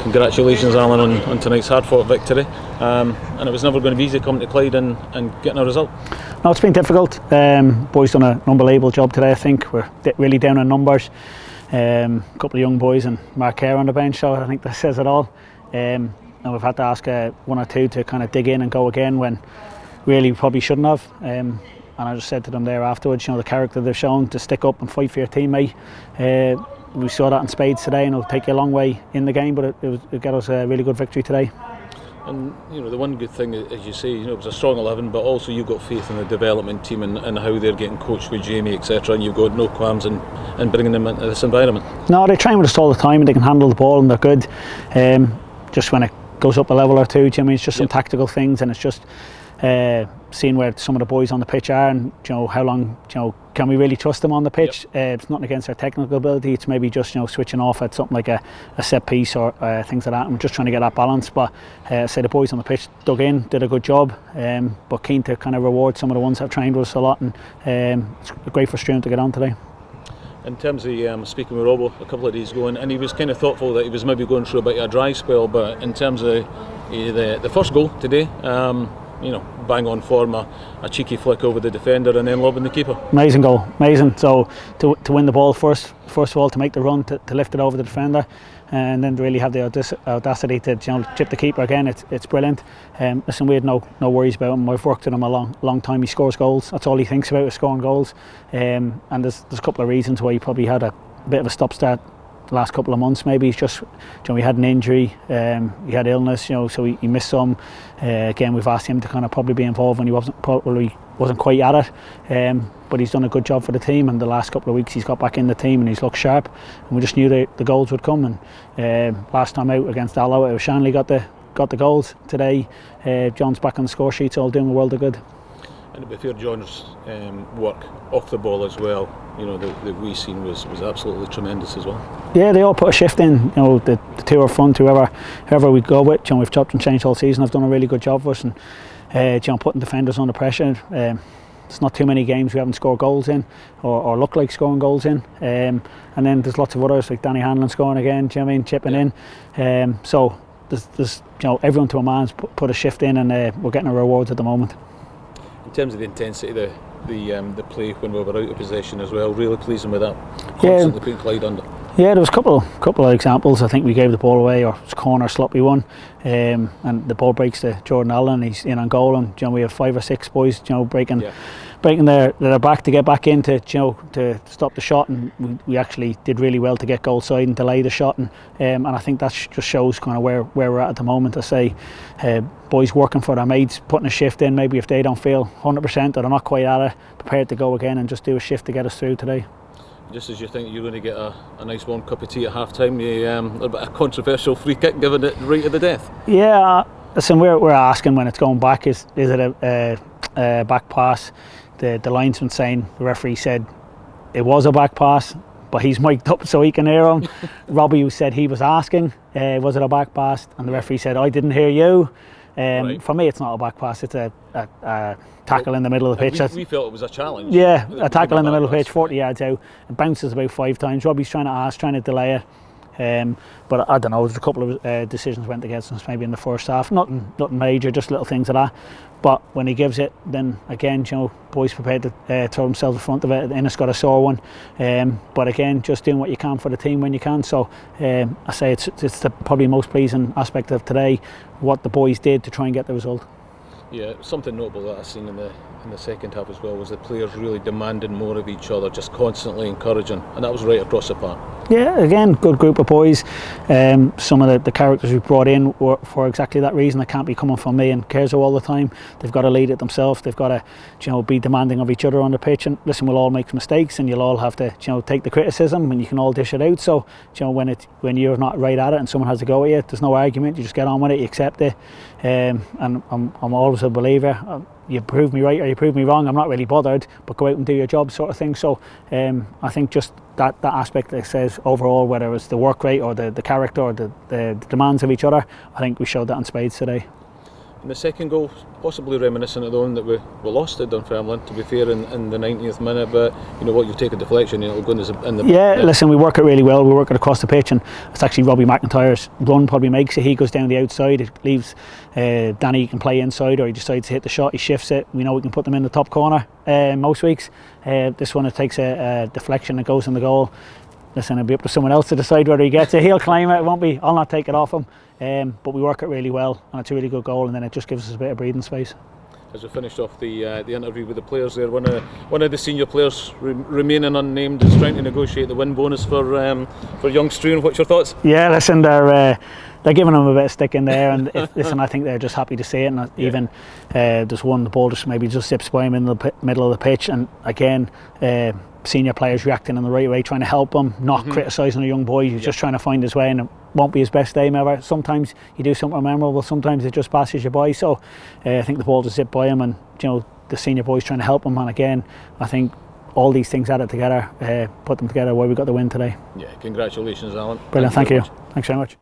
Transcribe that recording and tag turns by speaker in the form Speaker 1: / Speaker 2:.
Speaker 1: congratulations, Alan, on tonight's hard-fought victory. And it was never going to be easy coming to Clyde and getting a result.
Speaker 2: No, it's been difficult. Boys done an unbelievable job today. I think we're really down in numbers. A couple of young boys and Mark Kerr on the bench, so I think that says it all. And we've had to ask one or two to kind of dig in and go again when really we probably shouldn't have. And I just said to them there afterwards, the character they've shown to stick up and fight for your teammate. We saw that in spades today, and it'll take you a long way in the game, but it got us a really good victory today.
Speaker 1: And the one good thing, as you say, it was a strong 11, but also you've got faith in the development team and how they're getting coached with Jamie, etc. And you've got no qualms in bringing them into this environment. No,
Speaker 2: they train with us all the time, and they can handle the ball, and they're good. Just when it goes up a level or two, it's just some tactical things, and it's just seeing where some of the boys on the pitch are, and how long can we really trust them on the pitch. It's nothing against their technical ability, it's maybe just switching off at something like a set piece or things like that. I'm just trying to get that balance, but say the boys on the pitch dug in, did a good job, but keen to kind of reward some of the ones that have trained with us a lot, and it's great for Struan to get on today.
Speaker 1: In terms of speaking with Robbo a couple of days ago, and he was kind of thoughtful that he was maybe going through a bit of a dry spell, but in terms of the first goal today, bang on form, a cheeky flick over the defender and then lobbing the keeper.
Speaker 2: Amazing goal, amazing. So to win the ball first of all, to make the run, to lift it over the defender, and then to really have the audacity to chip the keeper again, it's brilliant. Listen, we had no worries about him. I've worked with him a long time. He scores goals. That's all he thinks about, is scoring goals. And there's a couple of reasons why he probably had a bit of a stop start the last couple of months. Maybe it's just he had an injury, he had illness, so he missed some. Again, we've asked him to kind of probably be involved when he wasn't quite at it, but he's done a good job for the team, and the last couple of weeks he's got back in the team and he's looked sharp, and we just knew that the goals would come. And last time out against Alloa, it was Shanley got the goals. Today John's back on the score sheet, so all doing the world of good.
Speaker 1: And to be fair, John's work off the ball as well, that we seen was absolutely tremendous as well.
Speaker 2: Yeah, they all put a shift in. The two are front, whoever we go with. We've chopped and changed all season. I've done a really good job for us, and putting defenders under pressure. There's not too many games we haven't scored goals in, or look like scoring goals in. And then there's lots of others like Danny Hanlon scoring again. Chipping in. So there's everyone to a man's put a shift in, and we're getting our rewards at the moment.
Speaker 1: In terms of the intensity, the play when we were out of possession as well, really pleasing with that. Constantly putting Clyde under. Yeah,
Speaker 2: there was a couple of examples. I think we gave the ball away, or it's corner sloppy one, and the ball breaks to Jordan Allen. He's in on goal, and we have 5 or 6 boys, breaking their back to get back in to stop the shot, and we actually did really well to get goal side and delay the shot, and I think that just shows kind of where we're at the moment. I say boys working for their mates, putting a shift in, maybe if they don't feel 100% or they're not quite at it, prepared to go again and just do a shift to get us through today.
Speaker 1: Just as you think you're going to get a nice warm cup of tea at half time, a bit of controversial free kick given it right to the death.
Speaker 2: Yeah, listen, we're asking when it's going back, is it a back pass? The linesman saying, the referee said it was a back pass, but he's mic'd up so he can hear him. Robbie said he was asking, was it a back pass? And the referee said, I didn't hear you. Right. For me, it's not a back pass, it's a tackle in the middle of the pitch.
Speaker 1: We felt it was a challenge.
Speaker 2: Yeah, a tackle in the middle of the pitch, 40 yards out. It bounces about 5 times. Robbie's trying to delay it. But I don't know, there's a couple of decisions went against us maybe in the first half. Nothing major, just little things like that. But when he gives it, then again, boys prepared to throw themselves in front of it. Innes got a sore one. But again, just doing what you can for the team when you can. So I say it's the probably most pleasing aspect of today, what the boys did to try and get the result.
Speaker 1: Yeah, something notable that I've seen in the second half as well was the players really demanding more of each other, just constantly encouraging, and that was right across the park.
Speaker 2: Yeah, again, good group of boys. Some of the characters we've brought in were for exactly that reason. They can't be coming from me and Kerzo all the time. They've got to lead it themselves. They've got to be demanding of each other on the pitch. And listen, we'll all make mistakes, and you'll all have to take the criticism, and you can all dish it out. So when you're not right at it and someone has a go at you, there's no argument. You just get on with it. You accept it. And I'm always a believer. You prove me right or you prove me wrong, I'm not really bothered, but go out and do your job, sort of thing. So I think just that aspect that says overall, whether it's the work rate or the character or the demands of each other, I think we showed that in spades today.
Speaker 1: And the second goal, possibly reminiscent of the one that we lost at Dunfermline, to be fair, in the 90th minute. But you know what, you take a deflection, it'll go in the
Speaker 2: yeah, listen, we work it really well. We work it across the pitch, and it's actually Robbie McIntyre's run probably makes it. He goes down the outside, it leaves Danny can play inside, or he decides to hit the shot, he shifts it. We know we can put them in the top corner most weeks. This one, it takes a deflection, it goes in the goal. Listen, it'll be up to someone else to decide whether he gets it. He'll claim it, it won't be, I'll not take it off him. But we work it really well, and it's a really good goal, and then it just gives us a bit of breathing space.
Speaker 1: As we finished off the interview with the players there, one of the senior players remaining unnamed is trying to negotiate the win bonus for young Struan. What's your thoughts?
Speaker 2: Yeah, listen, they're giving him a bit of stick in there, and listen, I think they're just happy to see it. And even there's one, the ball just maybe just zips by him in the middle of the pitch, and again, senior players reacting in the right way, trying to help him, not criticising a young boy who's just trying to find his way, and it won't be his best game ever. Sometimes you do something memorable, sometimes it just passes you by. So I think the ball just zipped by him, and you know, the senior boys trying to help him. And again, I think all these things added together put them together where we got the win today.
Speaker 1: Yeah, congratulations, Alan.
Speaker 2: Brilliant, thank you. Thanks very much.